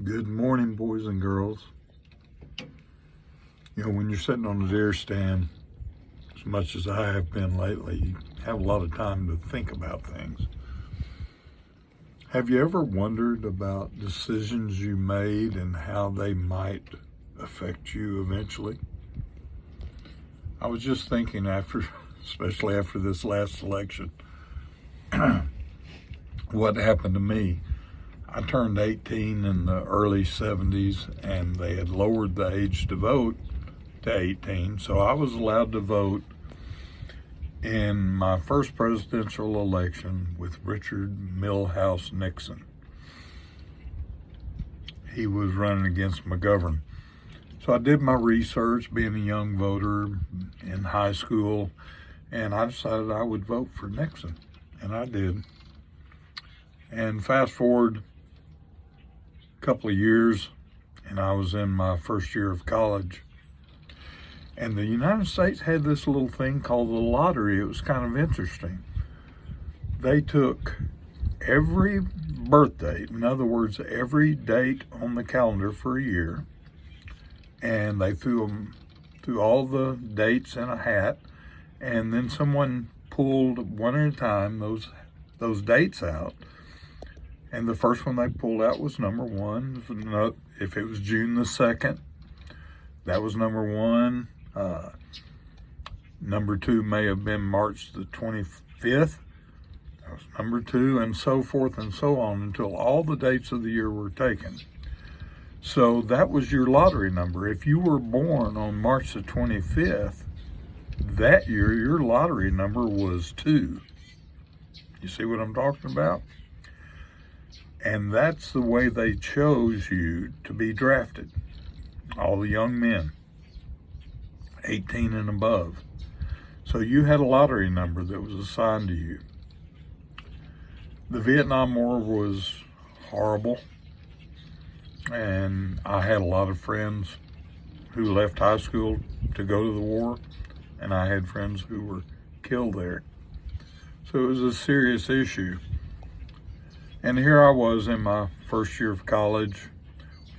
Good morning, boys and girls. You know, when you're sitting on the deer stand, as much as I have been lately, you have a lot of time to think about things. Have you ever wondered about decisions you made and how they might affect you eventually? I was just thinking especially after this last election, what happened to me. I turned 18 in the early 70s, and they had lowered the age to vote to 18, so I was allowed to vote in my first presidential election with Richard Milhouse Nixon. He was running against McGovern. So I did my research, being a young voter in high school, and I decided I would vote for Nixon, and I did. And fast forward couple of years, and I was in my first year of college, and the United States had this little thing called the lottery. It was kind of interesting. They took every birth date, in other words, every date on the calendar for a year, and they threw all the dates in a hat, and then someone pulled one at a time those dates out. And the first one they pulled out was number one. If it was June the 2nd, that was number one. Number two may have been March the 25th. That was number two, and so forth and so on until all the dates of the year were taken. So that was your lottery number. If you were born on March the 25th, that year your lottery number was 2. You see what I'm talking about? And that's the way they chose you to be drafted. All the young men, 18 and above. So you had a lottery number that was assigned to you. The Vietnam War was horrible. And I had a lot of friends who left high school to go to the war. And I had friends who were killed there. So it was a serious issue. And here I was in my first year of college,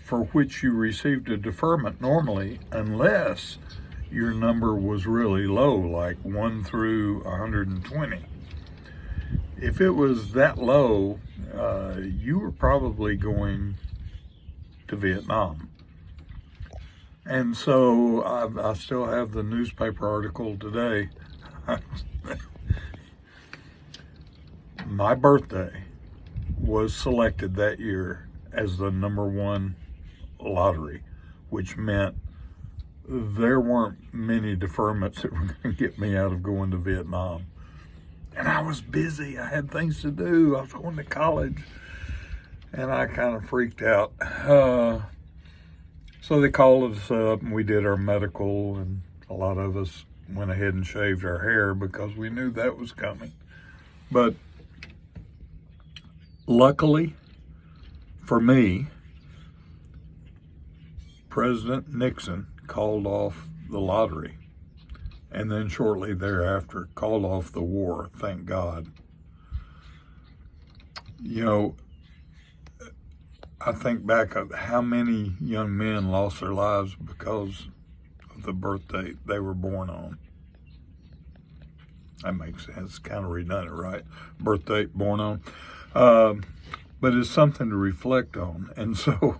for which you received a deferment normally, unless your number was really low, like 1 through 120. If it was that low, you were probably going to Vietnam. And so I still have the newspaper article today. My birthday was selected that year as the number one lottery, which meant there weren't many deferments that were going to get me out of going to Vietnam. And I was busy. I had things to do. I was going to college, and I kind of freaked out. So they called us up, and we did our medical, and a lot of us went ahead and shaved our hair because we knew that was coming. But luckily for me, President Nixon called off the lottery, and then shortly thereafter called off the war, thank God. You know, I think back of how many young men lost their lives because of the birth date they were born on. That makes sense. Kind of redundant, right? Birth date, born on. But it's something to reflect on. And so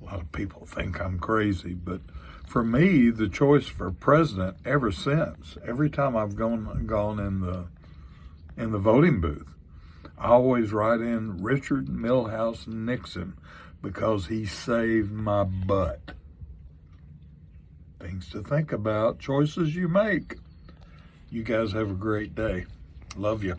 a lot of people think I'm crazy, but for me, the choice for president ever since, every time I've gone in the voting booth, I always write in Richard Milhouse Nixon because he saved my butt. Things to think about, choices you make. You guys have a great day. Love you.